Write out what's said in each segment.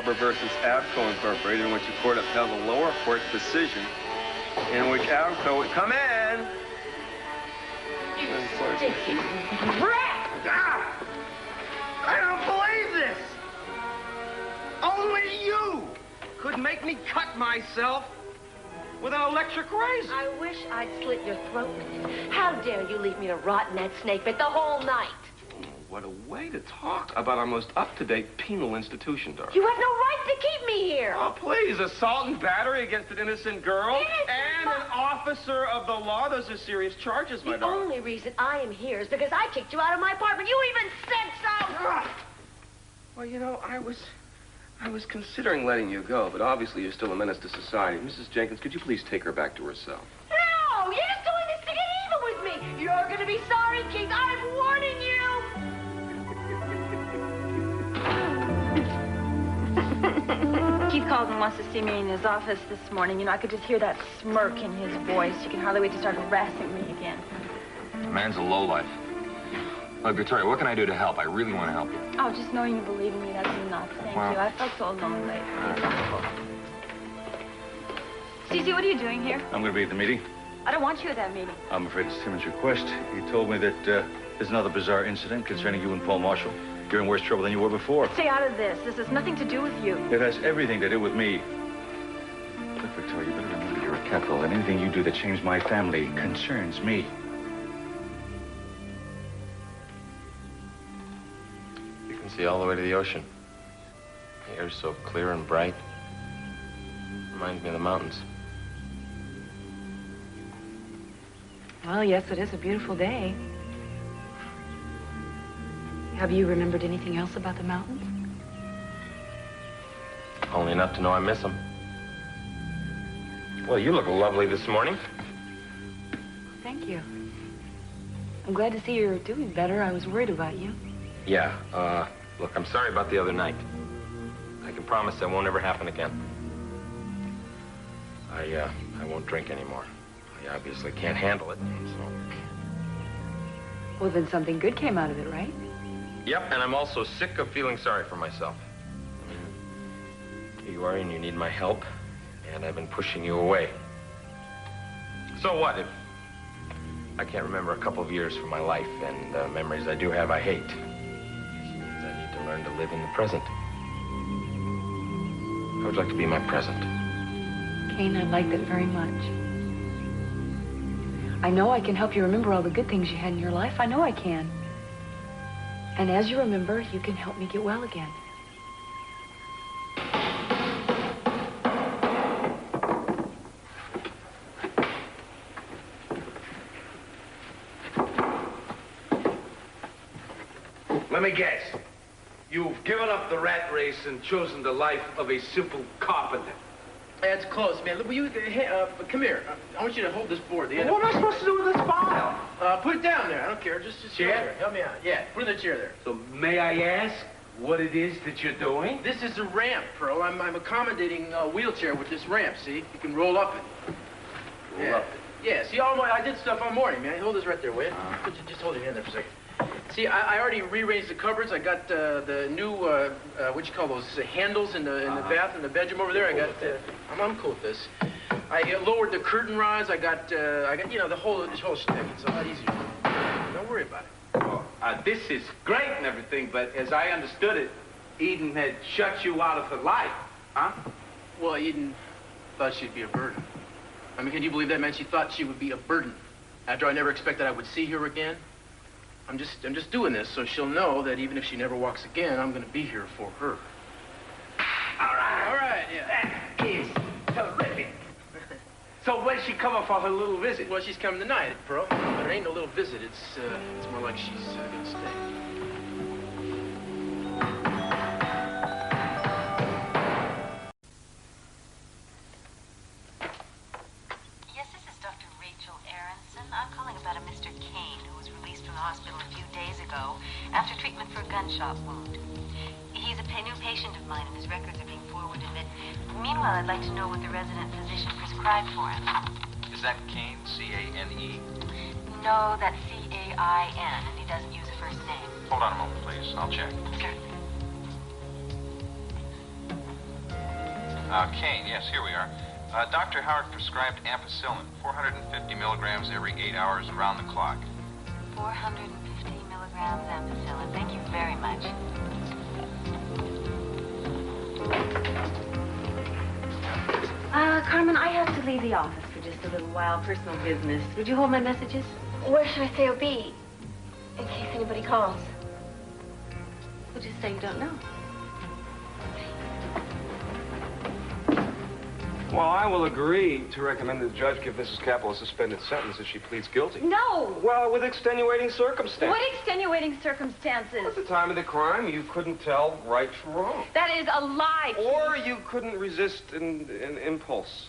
Barber versus Avco Incorporated, in which the court upheld the lower court's decision, in which Avco would come in. You sticky brat! Ah! I don't believe this! Only you could make me cut myself with an electric razor. I wish I'd slit your throat with it. How dare you leave me to rot in that snake pit the whole night? What a way to talk about our most up-to-date penal institution, Doris. You have no right to keep me here. Oh, please. Assault and battery against an innocent girl and an officer of the law. Those are serious charges, my darling. The only reason I am here is because I kicked you out of my apartment. You even said so. Well, you know, I was considering letting you go, but obviously you're still a menace to society. Mrs. Jenkins, could you please take her back to her cell? No! You're just doing this to get even with me. You're going to be sorry, King. I'm warning you. Keith called and wants to see me in his office this morning. You know, I could just hear that smirk in his voice. You can hardly wait to start harassing me again. The man's a lowlife. Look, Victoria, what can I do to help? I really want to help you. Oh, just knowing you believe in me, that's enough. Thank you. I felt so alone lately. Cece, what are you doing here? I'm going to be at the meeting. I don't want you at that meeting. I'm afraid it's Timmons' request. He told me that there's another bizarre incident concerning you and Paul Marshall. You're in worse trouble than you were before. Stay out of this. This has nothing to do with you. It has everything to do with me. Look, Victoria, you better remember you're a capital, and anything you do that shames my family concerns me. You can see all the way to the ocean. The air's so clear and bright. Reminds me of the mountains. Well, yes, it is a beautiful day. Have you remembered anything else about the mountains? Only enough to know I miss them. Well, you look lovely this morning. Thank you. I'm glad to see you're doing better. I was worried about you. Yeah, look, I'm sorry about the other night. I can promise that won't ever happen again. I won't drink anymore. I obviously can't handle it, so... Well, then something good came out of it, right? Yep, and I'm also sick of feeling sorry for myself. I mean, here you are and you need my help, and I've been pushing you away. So what if I can't remember a couple of years from my life, and the memories I do have I hate? It means I need to learn to live in the present. I would like to be my present. Kane, I like that very much. I know I can help you remember all the good things you had in your life. I know I can. And as you remember, you can help me get well again. Let me guess. You've given up the rat race and chosen the life of a simple carpenter. That's close, man. Look, will you, come here. I want you to hold this board. What am I supposed to do with this file? Put it down there. I don't care. Just chair? Help me out. Yeah, put it in the chair there. So may I ask what it is that you're doing? This is a ramp, Pearl. I'm accommodating a wheelchair with this ramp, see? You can roll up it. Roll up it? Yeah, see, I did stuff all morning, man. Hold this right there, will you? Just hold your hand there for a second. See, I already rearranged the cupboards. I got the new, what you call those, handles in the bath, in the bedroom over there. I got, I'm cool with this. I lowered the curtain rods. I got, you know, this whole shtick. It's a lot easier. Don't worry about it. Well, this is great and everything, but as I understood it, Eden had shut you out of her life, huh? Well, Eden thought she'd be a burden. I mean, can you believe that, man? She thought she would be a burden. After I never expected I would see her again. I'm just doing this so she'll know that even if she never walks again, I'm gonna be here for her. All right, yeah. That is terrific. So when's she coming for her little visit? Well, she's coming tonight, Pearl. But it ain't no little visit. It's more like she's gonna stay. I'm calling about a Mr. Kane who was released from the hospital a few days ago after treatment for a gunshot wound. He's a new patient of mine and his records are being forwarded, but meanwhile I'd like to know what the resident physician prescribed for him. Is that Kane, C-A-N-E? No, that's C-A-I-N, and he doesn't use a first name. Hold on a moment, please. I'll check. Certainly. Kane, yes, here we are. Dr. Howard prescribed ampicillin, 450 milligrams every 8 hours around the clock. 450 milligrams ampicillin. Thank you very much. Carmen, I have to leave the office for just a little while. Personal business. Would you hold my messages? Where should I say I'll be? In case anybody calls. We'll just say you don't know. Well, I will agree to recommend the judge give Mrs. Capel a suspended sentence if she pleads guilty. No! Well, with extenuating circumstances. What extenuating circumstances? At the time of the crime, you couldn't tell right from wrong. That is a lie. Or you couldn't resist an impulse.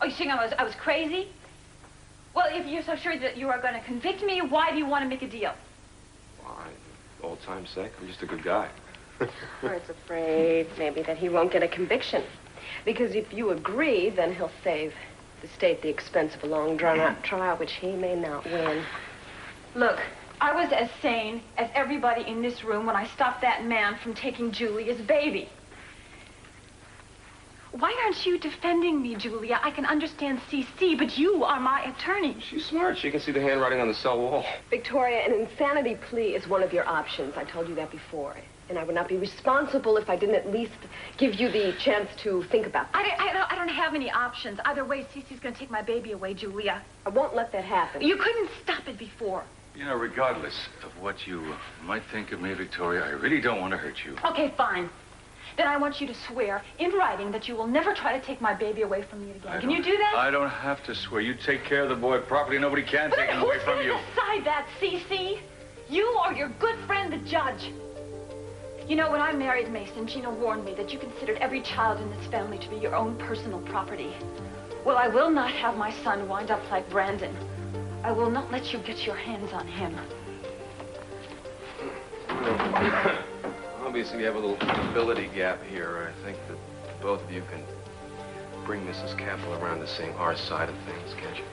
Oh, you think I was crazy? Well, if you're so sure that you are going to convict me, why do you want to make a deal? Why, old time's sake, I'm just a good guy. Roy's afraid maybe that he won't get a conviction. Because if you agree, then he'll save the state the expense of a long, drawn-out trial, which he may not win. Look, I was as sane as everybody in this room when I stopped that man from taking Julia's baby. Why aren't you defending me, Julia? I can understand CC, but you are my attorney. She's smart. She can see the handwriting on the cell wall. Victoria, an insanity plea is one of your options. I told you that before. And I would not be responsible if I didn't at least give you the chance to think about that. I don't have any options. Either way, Cece's going to take my baby away, Julia. I won't let that happen. You couldn't stop it before. You know, regardless of what you might think of me, Victoria, I really don't want to hurt you. Okay, fine. Then I want you to swear in writing that you will never try to take my baby away from me again. Can you do that? I don't have to swear. You take care of the boy properly. Nobody can take him away from you. Who's going to decide that, Cece? You or your good friend, the judge? You know, when I married Mason, Gina warned me that you considered every child in this family to be your own personal property. Well, I will not have my son wind up like Brandon. I will not let you get your hands on him. Obviously, we have a little ability gap here. I think that both of you can bring Mrs. Capel around to seeing our side of things, can't you?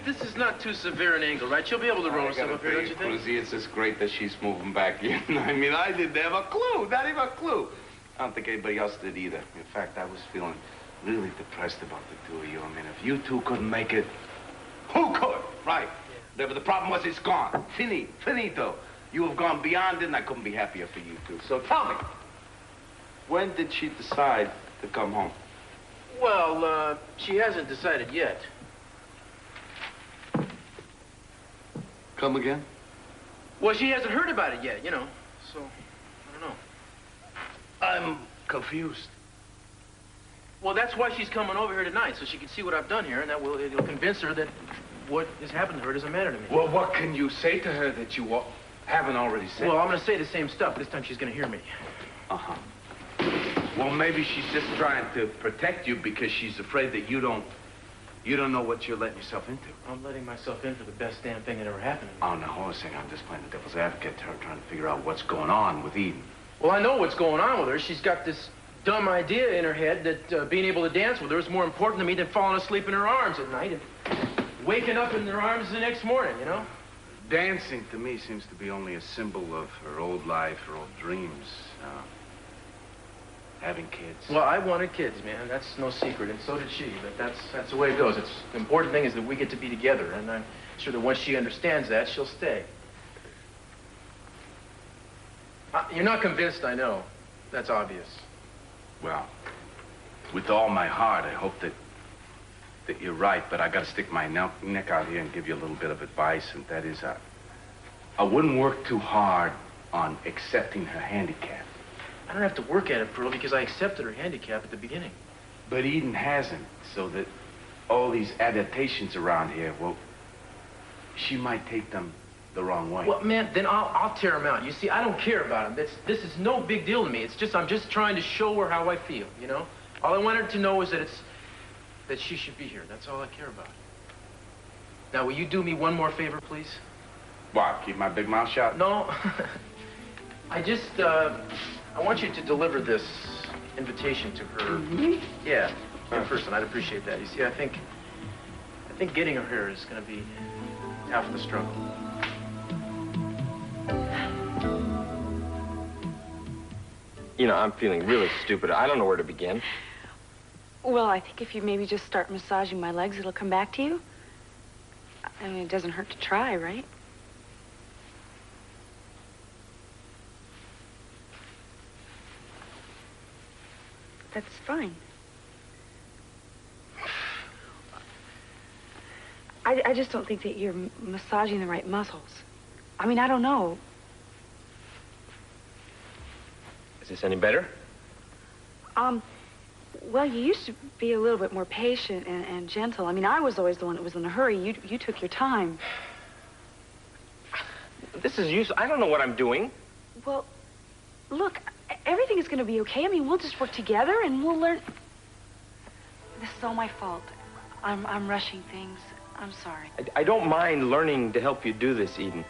This is not too severe an angle, right? She'll be able to roll herself up here, don't you think? Cruzy, it's just great that she's moving back in. I mean, I didn't have a clue, not even a clue. I don't think anybody else did either. In fact, I was feeling really depressed about the two of you. I mean, if you two couldn't make it, who could? Right. Whatever the problem was, it's gone. Finito. You have gone beyond it, and I couldn't be happier for you two. So tell me, when did she decide to come home? Well, she hasn't decided yet. Come again? Well, she hasn't heard about it yet, you know. So, I don't know. I'm confused. Well, that's why she's coming over here tonight, so she can see what I've done here, and it'll convince her that what has happened to her doesn't matter to me. Well, what can you say to her that you haven't already said? Well, I'm going to say the same stuff. This time she's going to hear me. Uh-huh. Well, maybe she's just trying to protect you because she's afraid that you don't know what you're letting yourself into. I'm letting myself in for the best damn thing that ever happened to me. Oh, no, I was saying I'm just playing the devil's advocate to her, trying to figure out what's going on with Eden. Well, I know what's going on with her. She's got this dumb idea in her head that being able to dance with her is more important to me than falling asleep in her arms at night and waking up in her arms the next morning, you know? Dancing, to me, seems to be only a symbol of her old life, her old dreams. Having kids. Well, I wanted kids, man. That's no secret, and so did she. But that's the way it goes. The important thing is that we get to be together, and I'm sure that once she understands that, she'll stay. You're not convinced, I know. That's obvious. Well, with all my heart, I hope that you're right, but I got to stick my neck out here and give you a little bit of advice, and that is I wouldn't work too hard on accepting her handicap. I don't have to work at it, Pearl, because I accepted her handicap at the beginning. But Eden hasn't, so that all these adaptations around here, well, she might take them the wrong way. Well, man, then I'll tear them out. You see, I don't care about them. This is no big deal to me. It's just, I'm just trying to show her how I feel, you know? All I want her to know is that she should be here. That's all I care about. Now, will you do me one more favor, please? What, keep my big mouth shut? No. I want you to deliver this invitation to her. Mm-hmm. Yeah, in person. I'd appreciate that. You see, I think getting her here is going to be half the struggle. You know, I'm feeling really stupid. I don't know where to begin. Well, I think if you maybe just start massaging my legs, it'll come back to you. I mean, it doesn't hurt to try, right? That's fine. I just don't think that you're massaging the right muscles. I mean, I don't know. Is this any better? Well, you used to be a little bit more patient and gentle. I mean, I was always the one that was in a hurry. You took your time. This is useless. I don't know what I'm doing. Well, look, everything is going to be okay. I mean, we'll just work together and we'll learn. This is all my fault. I'm rushing things. I'm sorry. I don't mind learning to help you do this, Eden.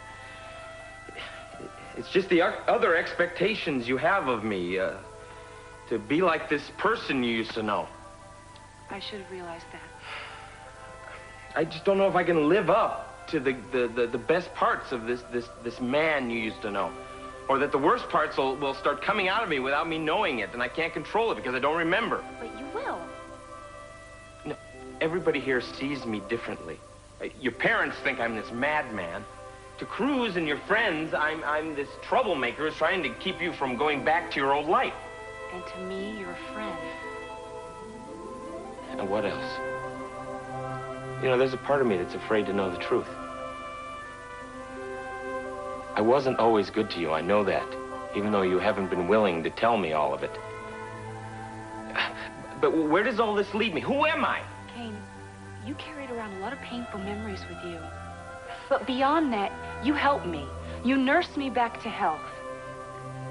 It's just the other expectations you have of me, to be like this person you used to know. I should have realized that. I just don't know if I can live up to the best parts of this man you used to know. Or that the worst parts will start coming out of me without me knowing it, and I can't control it because I don't remember. But you will. No, everybody here sees me differently. Your parents think I'm this madman. To Cruz and your friends, I'm this troublemaker who's trying to keep you from going back to your old life. And to me, you're a friend. And what else? You know, there's a part of me that's afraid to know the truth. I wasn't always good to you, I know that, even though you haven't been willing to tell me all of it. But where does all this lead me? Who am I? Kane, you carried around a lot of painful memories with you. But beyond that, you helped me. You nursed me back to health.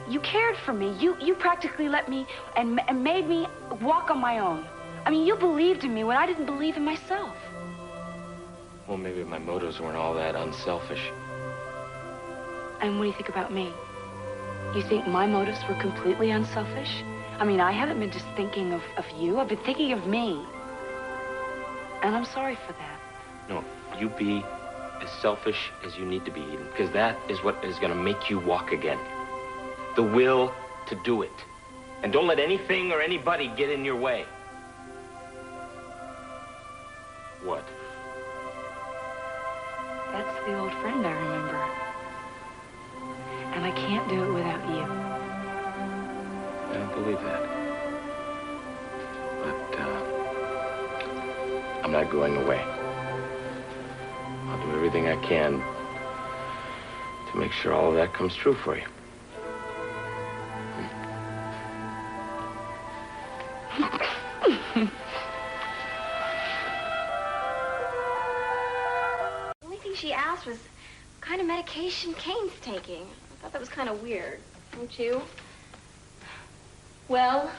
You cared for me. You practically let me and made me walk on my own. I mean, you believed in me when I didn't believe in myself. Well, maybe my motives weren't all that unselfish. And what do you think about me? You think my motives were completely unselfish? I mean, I haven't been just thinking of you. I've been thinking of me. And I'm sorry for that. No, you be as selfish as you need to be, Eden, because that is what is going to make you walk again. The will to do it. And don't let anything or anybody get in your way. What? That's the old friend I remember. And I can't do it without you. I don't believe that. But, I'm not going away. I'll do everything I can to make sure all of that comes true for you. The only thing she asked was what kind of medication Kane's taking. I thought that was kind of weird, don't you? Well?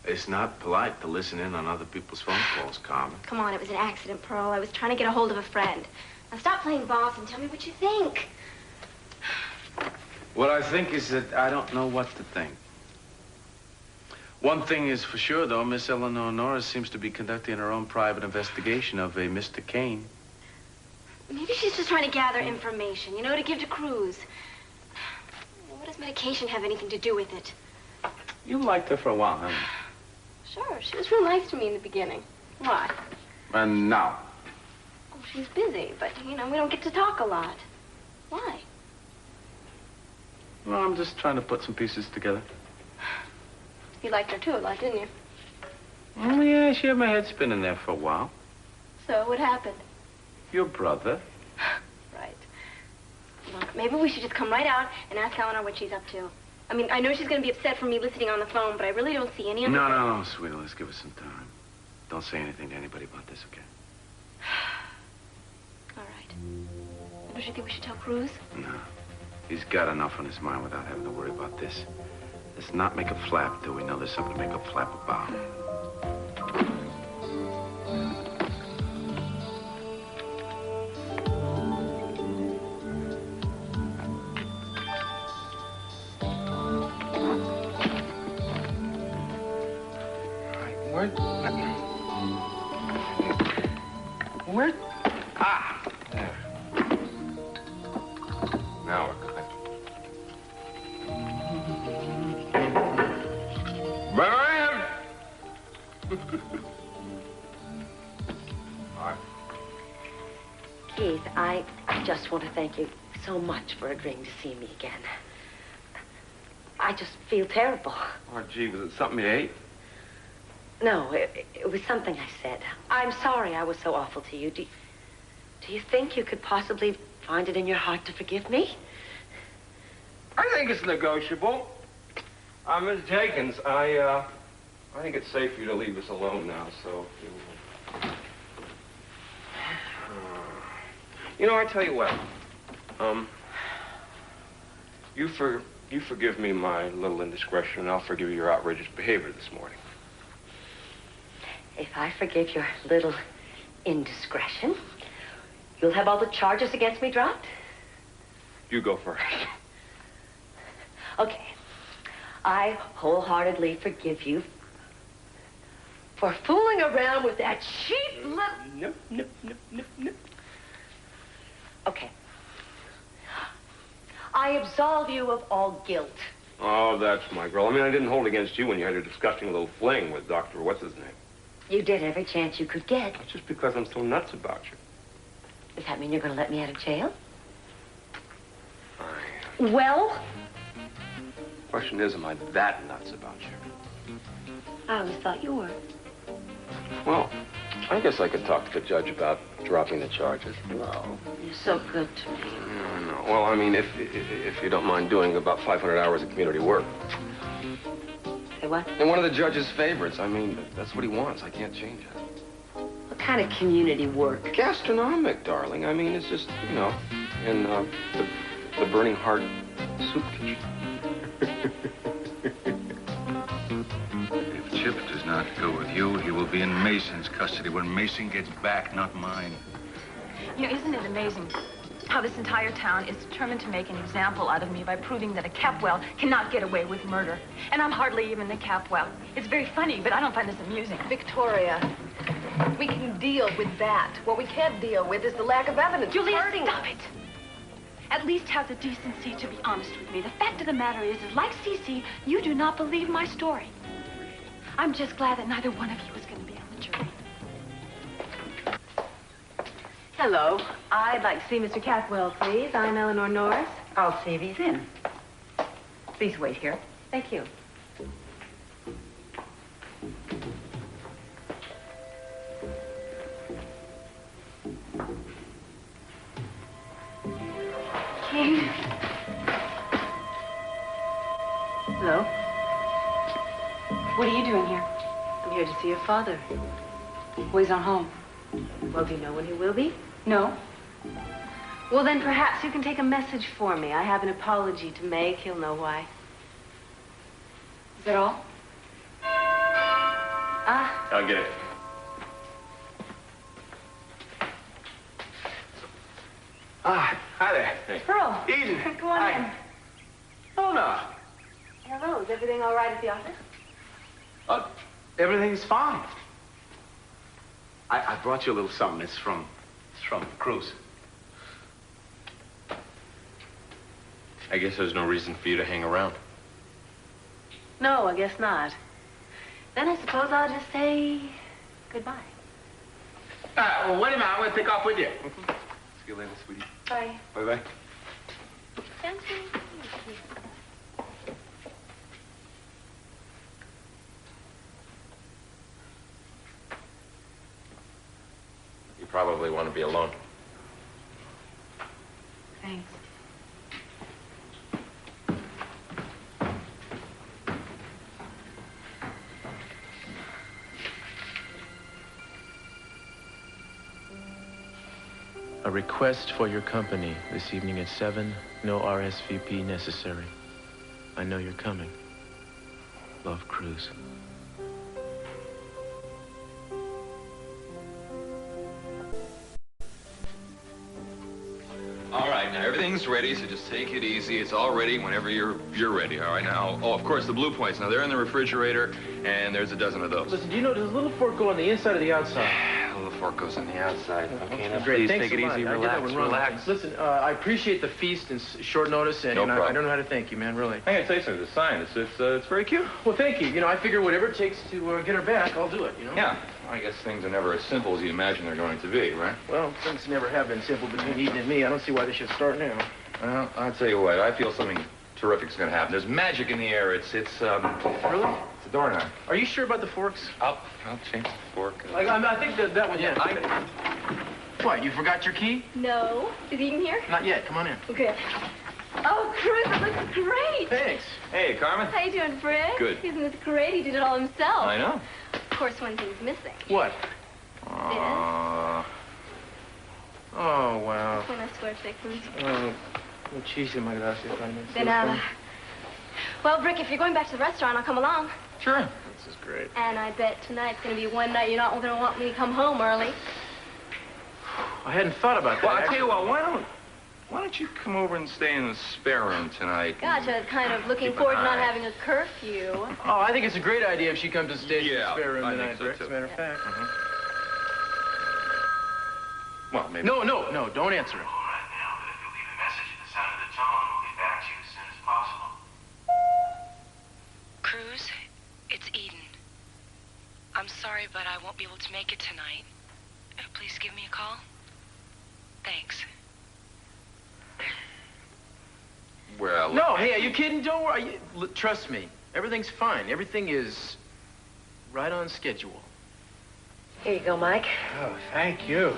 It's not polite to listen in on other people's phone calls, Carmen. Come on, it was an accident, Pearl. I was trying to get a hold of a friend. Now stop playing boss and tell me what you think. What I think is that I don't know what to think. One thing is for sure, though, Miss Eleanor Norris seems to be conducting her own private investigation of a Mr. Kane. Maybe she's just trying to gather information, you know, to give to Cruz. What does medication have anything to do with it? You liked her for a while, haven't you? Sure, she was real nice to me in the beginning. Why? And now? Oh, she's busy, but, you know, we don't get to talk a lot. Why? Well, I'm just trying to put some pieces together. You liked her, too, a lot, didn't you? Oh, yeah, she had my head spinning there for a while. So, what happened? Your brother. Right. Look, maybe we should just come right out and ask Eleanor what she's up to. I mean, I know she's going to be upset for me listening on the phone, but I really don't see any other... No, sweetie, let's give us some time. Don't say anything to anybody about this, okay? All right. Don't you think we should tell Cruz? No. He's got enough on his mind without having to worry about this. Let's not make a flap till we know there's something to make a flap about. Where? Ah, there. All right. Keith, I just want to thank you so much for agreeing to see me again. I just feel terrible. Oh, gee, was it something you ate? No, it was something I said. I'm sorry I was so awful to you. Do you think you could possibly find it in your heart to forgive me? I think it's negotiable. Miss Jenkins, I think it's safe for you to leave us alone now, so... You know, I tell you what. You forgive me my little indiscretion, and I'll forgive you your outrageous behavior this morning. If I forgive your little indiscretion, you'll have all the charges against me dropped? You go first. Okay. I wholeheartedly forgive you for fooling around with that cheap little... No. Okay. I absolve you of all guilt. Oh, that's my girl. I mean, I didn't hold against you when you had your disgusting little fling with Dr. What's-his-name. You did every chance you could get. That's just because I'm so nuts about you. Does that mean you're going to let me out of jail? The Well? question is, am I that nuts about you? I always thought you were. Well, I guess I could talk to the judge about dropping the charges. Oh, you're so good to me. No. Well, I mean, if you don't mind doing about 500 hours of community work. Say what? And one of the judge's favorites. I mean, that's what he wants. I can't change it. What kind of community work? Gastronomic, darling. I mean, it's just, you know, in the Burning Heart soup kitchen. If Chip does not go with you, he will be in Mason's custody when Mason gets back, not mine. You know, isn't it amazing how this entire town is determined to make an example out of me by proving that a Capwell cannot get away with murder. And I'm hardly even a Capwell. It's very funny, but I don't find this amusing. Victoria, we can deal with that. What we can't deal with is the lack of evidence. Julia, stop it. At least have the decency to be honest with me. The fact of the matter is like Cece, you do not believe my story. I'm just glad that neither one of you is going to be on the jury. Hello. I'd like to see Mr. Catwell, please. I'm Eleanor Norris. I'll see if he's in. Please wait here. Thank you. King. Hello. What are you doing here? I'm here to see your father. Well, he's not home. Well, do you know when he will be? No. Well, then perhaps you can take a message for me. I have an apology to make. He'll know why. Is that all? I'll get it. Hi there. Hey. Pearl. Eden. Come on in. Oh, no. Hello. Is everything all right at the office? Everything's fine. I brought you a little something. It's from Cruz. I guess there's no reason for you to hang around. No, I guess not. Then I suppose I'll just say goodbye. Well, wait a minute. I'm going to take off with you. See you later, sweetie. Bye. Bye-bye. You probably want to be alone. Thanks. A request for your company this evening at 7. No RSVP necessary. I know you're coming. Love, Cruz. All right, now everything's ready, so just take it easy. It's all ready whenever you're ready. All right, now, oh, of course, the blue points. Now, they're in the refrigerator, and there's a dozen of those. Listen, do you know there's a little fork on the inside or the outside? Well, the fork goes on the outside. Okay, now Great. please Thanks take it a lot. easy. I did that Relax, one wrong. relax. Listen, I appreciate the feast and short notice, and, No and I problem. don't know how to thank you, man, really. I gotta tell you something, the sign, it's very cute. Well, thank you. You know, I figure whatever it takes to get her back, I'll do it, you know? Yeah, I guess things are never as simple as you imagine they're going to be, right? Well, things never have been simple between Eden and me. I don't see why they should start now. Well, I'll tell you what, I feel something terrific's gonna happen. There's magic in the air. Really? It's a doorknob. Are you sure about the forks? I'll change the fork. I think that one, yeah. What, you forgot your key? No. Is Eden here? Not yet. Come on in. Okay. Oh, Cruz, it looks great. Thanks. Hey, Carmen. How you doing, Fred? Good. Isn't this great? He did it all himself. I know. Of course, one thing's missing. What? Oh, wow. When I swear fixins. Muchísimas gracias, Carmen. De nada. Well, Brick, if you're going back to the restaurant, I'll come along. Sure. This is great. And I bet tonight's going to be one night you're not going to want me to come home early. I hadn't thought about that. Well, I'll tell you what, why don't you come over and stay in the spare room tonight? Gosh, I was kind of looking Keep an forward to not eye. having a curfew. Oh, I think it's a great idea if she comes to stay in the spare room I tonight, think so, Brick, too. as a matter of fact. Well, maybe. No, don't answer it. Cruz, it's Eden. I'm sorry, but I won't be able to make it tonight. Please give me a call. Thanks. Well, No, hey, are you kidding? Don't worry. Trust me. Everything's fine. Everything is right on schedule. Here you go, Mike. Oh, thank you.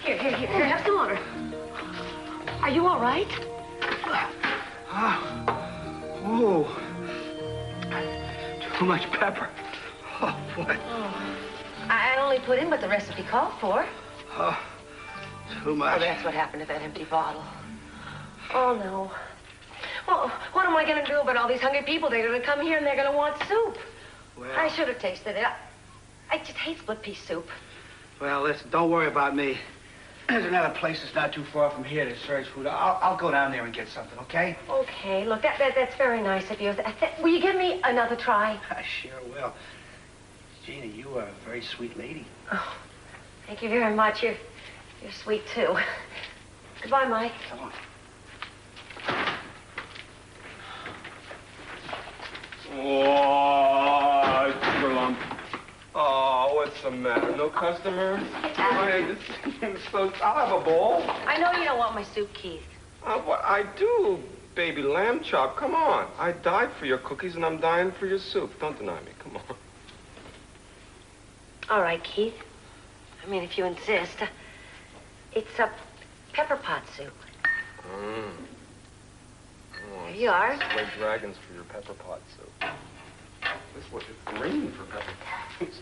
Here, have some water. Are you all right? Oh. Too much pepper. Oh, boy. I only put in what the recipe called for. Oh, too much. Oh, that's what happened to that empty bottle. Oh, no. Well, what am I going to do about all these hungry people? They're going to come here and they're going to want soup. Well, I should have tasted it. I just hate split pea soup. well, listen, don't worry about me. There's another place that's not too far from here that serves food. I'll go down there and get something, okay? Okay, look, that's very nice of you. Will you give me another try? I sure will. Gina, you are a very sweet lady. Oh, thank you very much. You're sweet, too. Goodbye, Mike. Come on. Oh, Lump. Oh, what's the matter? No customers? I'll have a bowl. I know you don't want my soup, Keith. What I do, baby lamb chop. Come on. I died for your cookies and I'm dying for your soup. Don't deny me. Come on. All right, Keith. I mean, if you insist. It's a pepper pot soup. Oh, Here you are. Slay dragons for your pepper pot soup. This was green for pepper pots.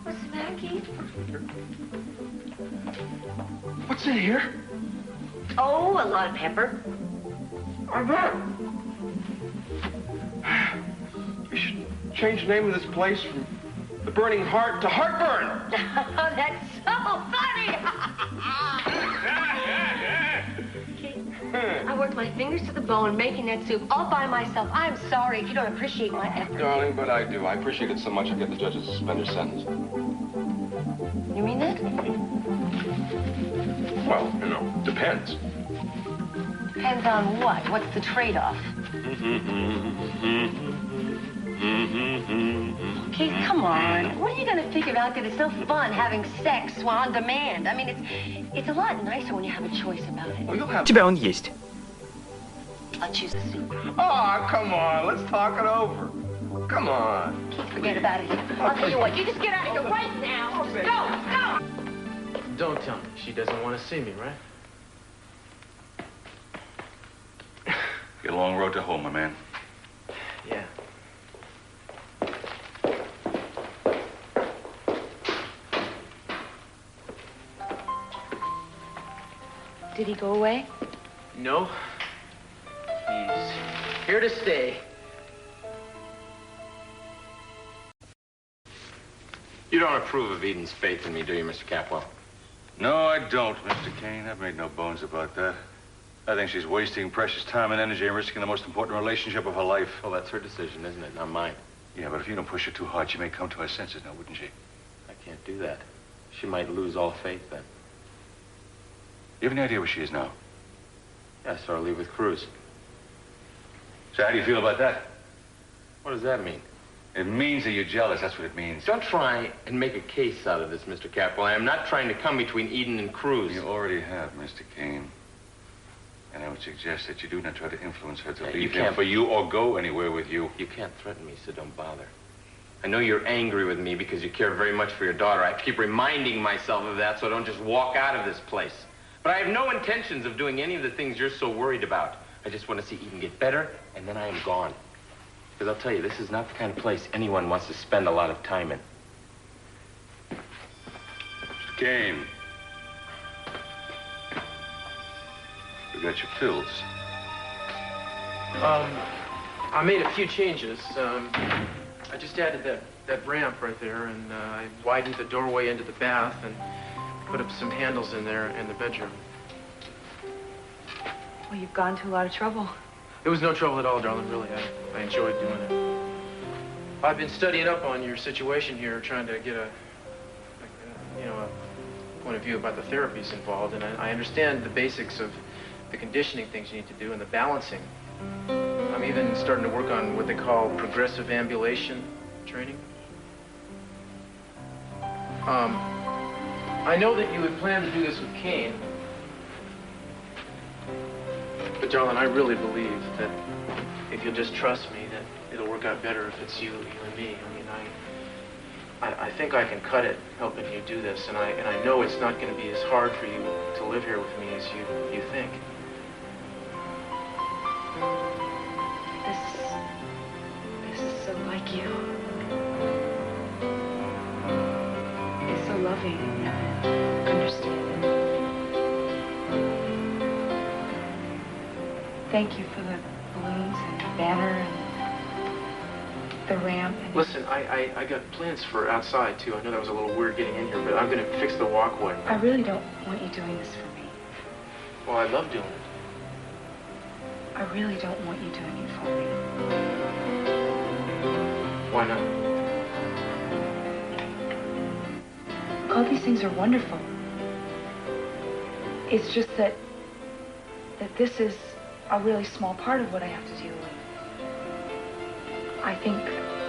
What's the matter, Keith? What's in here? Oh, a lot of pepper. I bet. We should change the name of this place from the Burning Heart to Heartburn. That's so funny. I worked my fingers to the bone making that soup all by myself. I'm sorry if you don't appreciate my effort. Darling, but I do. I appreciate it so much I get the judge to suspend her sentence. You mean that? Well, you know, depends. Depends on what? What's the trade-off? Keith, come on. What are you going to figure out that it's so fun having sex on demand? I mean, it's a lot nicer when you have a choice about it. Well, you'll have... Тебя он есть. I'll choose the soup. Oh, come on. Let's talk it over. Come on. Keith, forget about it. I'll tell you what. You just get out of here right now. Just go. Don't tell me. She doesn't want to see me, right? Get a long road to home, my man. Yeah. Did he go away? No. He's here to stay. You don't approve of Eden's faith in me, do you, Mr. Capwell? No, I don't, Mr. Kane. I've made no bones about that. I think she's wasting precious time and energy and risking the most important relationship of her life. Well, that's her decision, isn't it? Not mine. Yeah, but if you don't push her too hard, she may come to her senses now, wouldn't she? I can't do that. She might lose all faith then. You have any idea where she is now? Yeah, I saw her leave with Cruz. So how do you feel about that? What does that mean? It means that you're jealous, that's what it means. Don't try and make a case out of this, Mr. Capwell. I am not trying to come between Eden and Cruz. You already have, Mr. Kane. And I would suggest that you do not try to influence her to leave him for you or go anywhere with you. You can't threaten me, so don't bother. I know you're angry with me because you care very much for your daughter. I have to keep reminding myself of that so I don't just walk out of this place. But I have no intentions of doing any of the things you're so worried about. I just want to see Eden get better, and then I am gone. Because I'll tell you, this is not the kind of place anyone wants to spend a lot of time in. Mr. Kane. We got your pills. I made a few changes. I just added that ramp right there, and I widened the doorway into the bath and put up some handles in there in the bedroom. Well, you've gone to a lot of trouble. It was no trouble at all, darling, really. I enjoyed doing it. I've been studying up on your situation here, trying to get a point of view about the therapies involved, and I understand the basics of the conditioning things you need to do and the balancing. I'm even starting to work on what they call progressive ambulation training. I know that you had planned to do this with Kane. But, darling, I really believe that if you'll just trust me, that it'll work out better if it's you and me. I mean, I think I can cut it helping you do this, and I know it's not going to be as hard for you to live here with me as you think. This is so like you. It's so loving and understanding. Thank you for the balloons and the banner and the ramp. And listen, I got plans for outside, too. I know that was a little weird getting in here, but I'm going to fix the walkway. I really don't want you doing this for me. Well, I love doing it. I really don't want you doing it for me. Why not? All these things are wonderful. It's just that this is a really small part of what I have to deal with. I think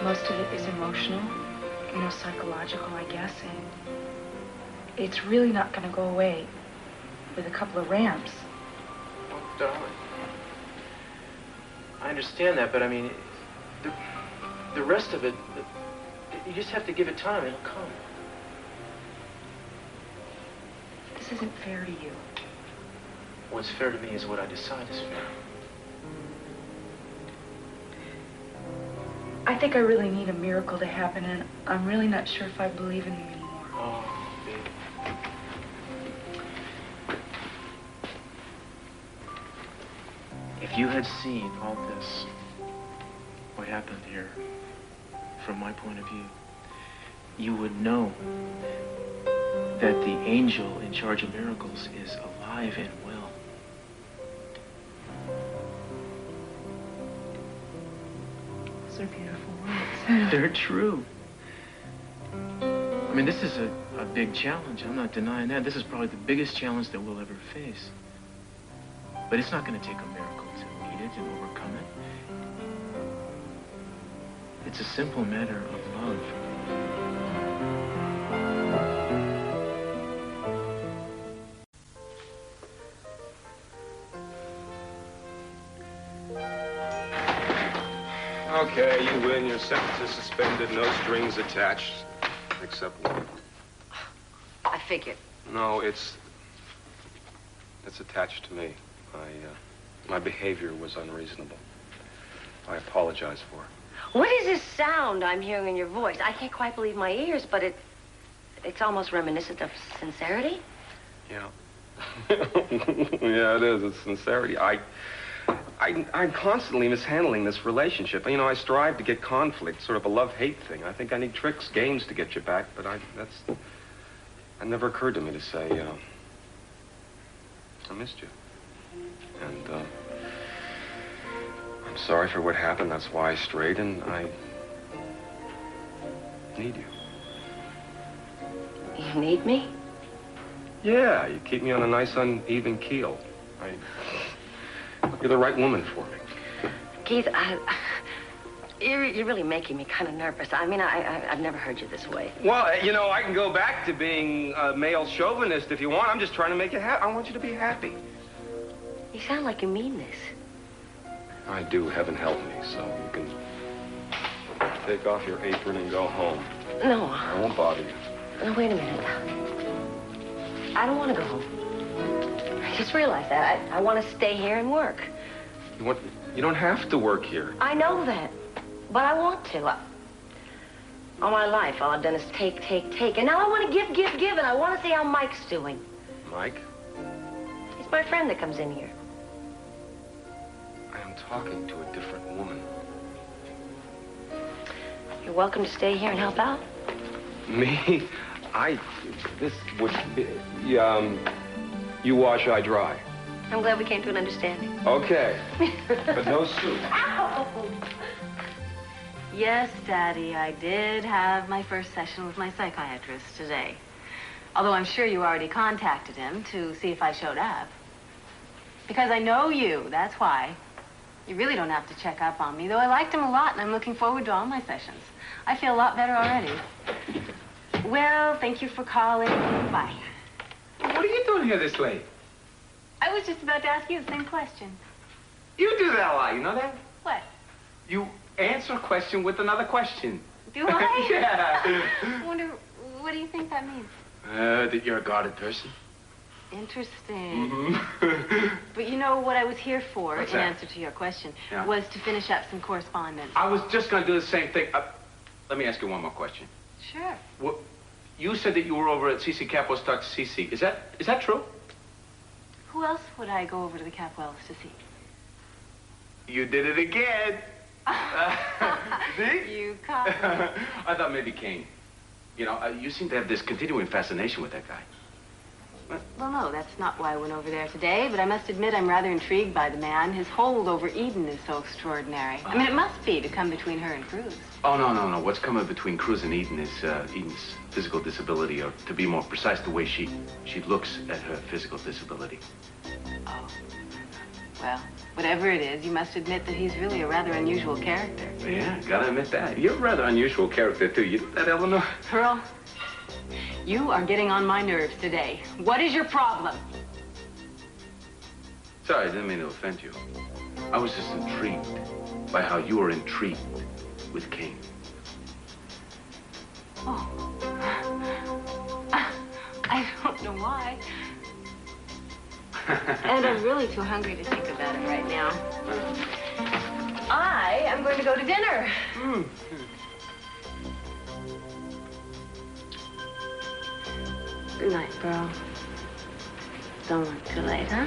most of it is emotional, psychological, I guess, and it's really not going to go away with a couple of ramps. Oh, darling. I understand that, but I mean, the rest of it, you just have to give it time. It'll come. This isn't fair to you. What's fair to me is what I decide is fair. I think I really need a miracle to happen, and I'm really not sure if I believe in them anymore. Oh, baby. If you had seen all this, what happened here, from my point of view, you would know that the angel in charge of miracles is alive and well. Those are beautiful words. They're true. I mean, this is a big challenge. I'm not denying that. This is probably the biggest challenge that we'll ever face. But it's not going to take a miracle to meet it and overcome it. It's a simple matter of love. Okay, you win. Your sentence is suspended, no strings attached, except one. I figured. No, it's attached to me. My behavior was unreasonable. I apologize for it. What is this sound I'm hearing in your voice? I can't quite believe my ears, but it's almost reminiscent of sincerity. Yeah. Yeah, it is. It's sincerity. I'm constantly mishandling this relationship. You know, I strive to get conflict, sort of a love-hate thing. I think I need tricks, games to get you back, but it never occurred to me to say, I missed you. And, I'm sorry for what happened. That's why I strayed, and I need you. You need me? Yeah, you keep me on a nice, uneven keel. You're the right woman for me. Keith, you're really making me kind of nervous. I mean, I've never heard you this way. Well, you know, I can go back to being a male chauvinist if you want. I'm just trying to make you happy. I want you to be happy. You sound like you mean this. I do, heaven help me, so you can take off your apron and go home. No. I won't bother you. No, wait a minute. I don't want to go home. I just realized that. I want to stay here and work. You don't have to work here. I know that, but I want to. All my life, all I've done is take. And now I want to give, and I want to see how Mike's doing. Mike? He's my friend that comes in here. I am talking to a different woman. You're welcome to stay here and help out. Me? This would be, you wash, I dry. I'm glad we came to an understanding. Okay, but no soup. Ow! Yes, Daddy, I did have my first session with my psychiatrist today. Although I'm sure you already contacted him to see if I showed up. Because I know you, that's why. You really don't have to check up on me, though I liked him a lot, and I'm looking forward to all my sessions. I feel a lot better already. Well, thank you for calling. Bye. What are you doing here this late? I was just about to ask you the same question. You do that a lot, you know that? What? You answer a question with another question. Do I? Yeah. I wonder, what do you think that means? That you're a guarded person. Interesting. Mm-hmm. But you know what I was here for, What's in that? answer to your question, Yeah. was to finish up some correspondence. I was just going to do the same thing. Let me ask you one more question. Sure. What, you said that you were over at CC Capwell's to talk to CC. Is that true? Who else would I go over to the Capwells to see? You did it again. See? You caught me. I thought maybe Kane. You know, you seem to have this continuing fascination with that guy. Well, no, that's not why I went over there today, but I must admit I'm rather intrigued by the man. His hold over Eden is so extraordinary. I mean, it must be to come between her and Cruz. Oh, no. What's coming between Cruz and Eden is Eden's physical disability, or to be more precise, the way she looks at her physical disability. Oh. Well, whatever it is, you must admit that he's really a rather unusual character. Yeah, gotta admit that. You're a rather unusual character, too. You know that, Eleanor? Pearl, you are getting on my nerves today. What is your problem? Sorry, I didn't mean to offend you. I was just intrigued by how you were intrigued with Kane. Oh. I don't know why. And I'm really too hungry to think about it right now. I am going to go to dinner. Good night, Pearl. Don't look too late, huh?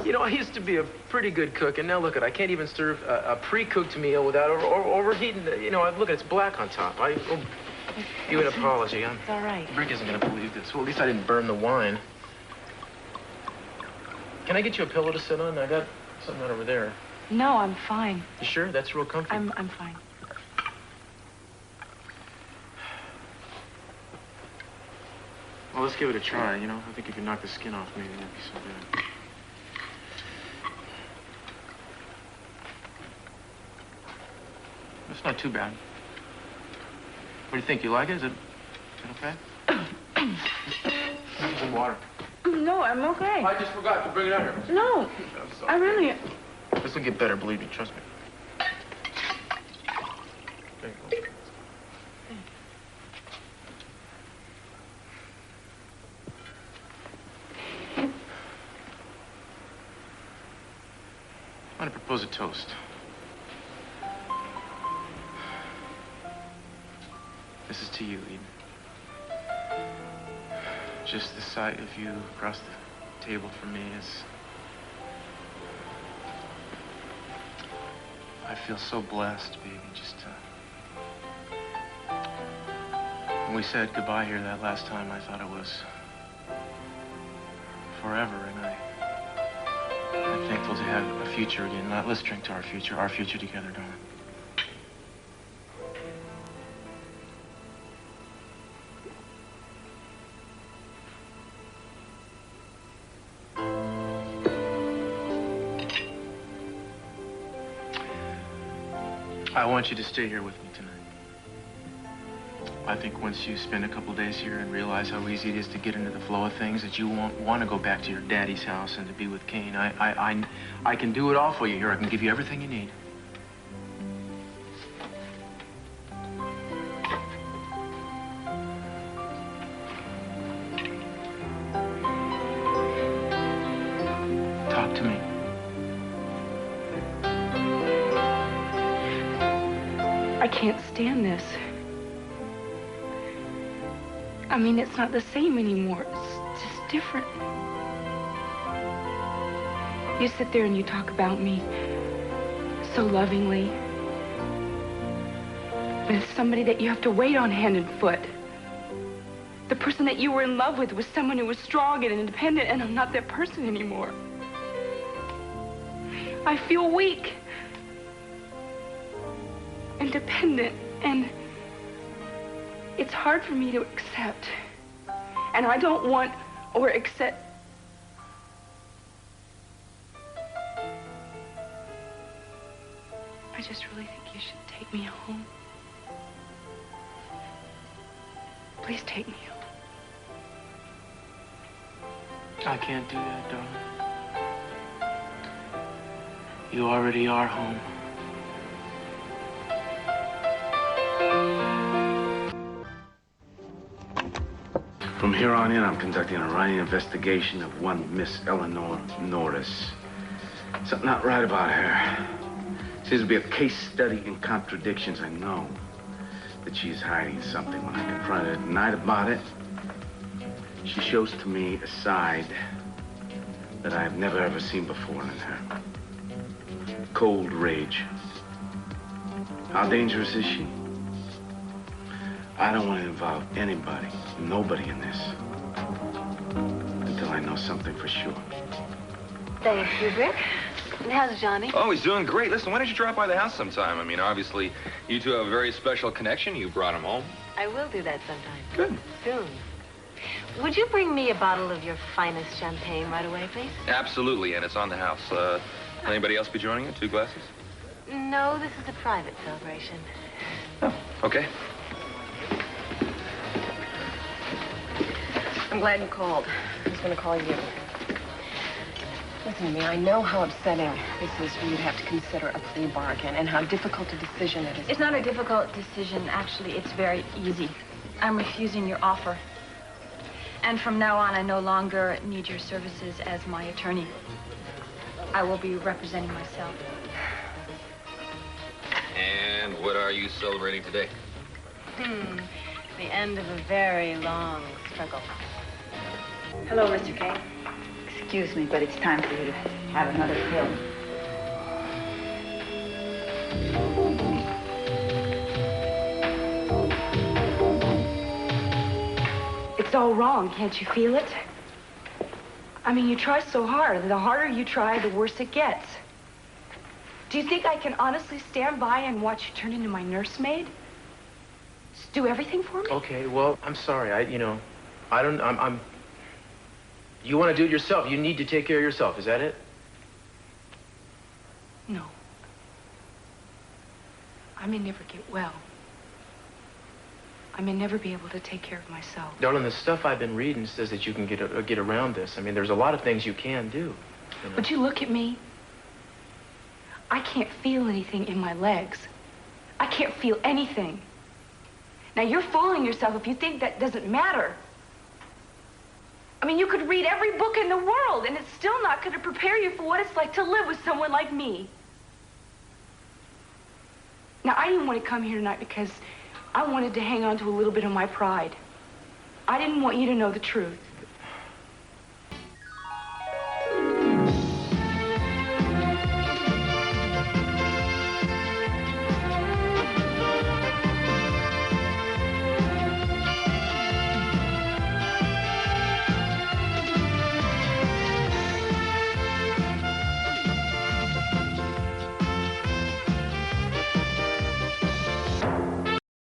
You know, I used to be a pretty good cook, and now look at, I can't even serve a pre-cooked meal without overheating. You know, look at, it's black on top. I owe you an apology. It's all right. Rick isn't going to believe this. Well, at least I didn't burn the wine. Can I get you a pillow to sit on? I got something right over there. No, I'm fine. You sure? That's real comfy. I'm fine. Well, let's give it a try, you know. I think if you knock the skin off, maybe it won't be so bad. It's not too bad. What do you think? You like it? Is it okay? Need some water. No, I'm okay. I just forgot to bring it out here. No, I really... This will get better, believe me. Trust me. There you go. I want to propose a toast. This is to you, Eden. Just the sight of you across the table from me is... I feel so blessed, baby, just when we said goodbye here that last time, I thought it was forever, and I'm thankful to have a future again. Let's drink to our future together, darling. I want you to stay here with me tonight. I think once you spend a couple days here and realize how easy it is to get into the flow of things, that you won't want to go back to your daddy's house and to be with Kane. I can do it all for you here. I can give you everything you need. Talk to me. I can't stand this. I mean, it's not the same anymore. It's just different. You sit there and you talk about me so lovingly. But it's somebody that you have to wait on hand and foot. The person that you were in love with was someone who was strong and independent, and I'm not that person anymore. I feel weak. Independent, and it's hard for me to accept. And I don't want or accept. I just really think you should take me home. Please take me home. I can't do that, darling. You already are home. From here on in, I'm conducting a running investigation of one Miss Eleanor Norris. Something not right about her. Seems to be a case study in contradictions. I know that she's hiding something. When I confront her at night about it, she shows to me a side that I've never ever seen before in her. Cold rage. How dangerous is she? I don't want to involve anybody, nobody in this, until I know something for sure. Thank you, Rick. And how's Johnny? Oh, he's doing great. Listen, why don't you drop by the house sometime? I mean, obviously, you two have a very special connection. You brought him home. I will do that sometime. Good. Soon. Would you bring me a bottle of your finest champagne right away, please? Absolutely, and it's on the house. Anybody else be joining you? 2 glasses? No, this is a private celebration. Oh, okay. I'm glad you called. I was going to call you. Listen to me, I know how upsetting this is for you to have to consider a plea bargain and how difficult a decision it is. It's not a difficult decision, actually. It's very easy. I'm refusing your offer. And from now on, I no longer need your services as my attorney. I will be representing myself. And what are you celebrating today? The end of a very long struggle. Hello, Mr. Kane. Excuse me, but it's time for you to have another pill. It's all wrong, can't you feel it? I mean, you try so hard. The harder you try, the worse it gets. Do you think I can honestly stand by and watch you turn into my nursemaid? Just do everything for me? Okay, well, I'm sorry. I'm... You want to do it yourself. You need to take care of yourself. Is that it? No. I may never get well. I may never be able to take care of myself. Darling, the stuff I've been reading says that you can get around this. I mean, there's a lot of things you can do. You know? But you look at me. I can't feel anything in my legs. I can't feel anything. Now, you're fooling yourself if you think that doesn't matter. I mean, you could read every book in the world, and it's still not going to prepare you for what it's like to live with someone like me. Now, I didn't want to come here tonight because I wanted to hang on to a little bit of my pride. I didn't want you to know the truth.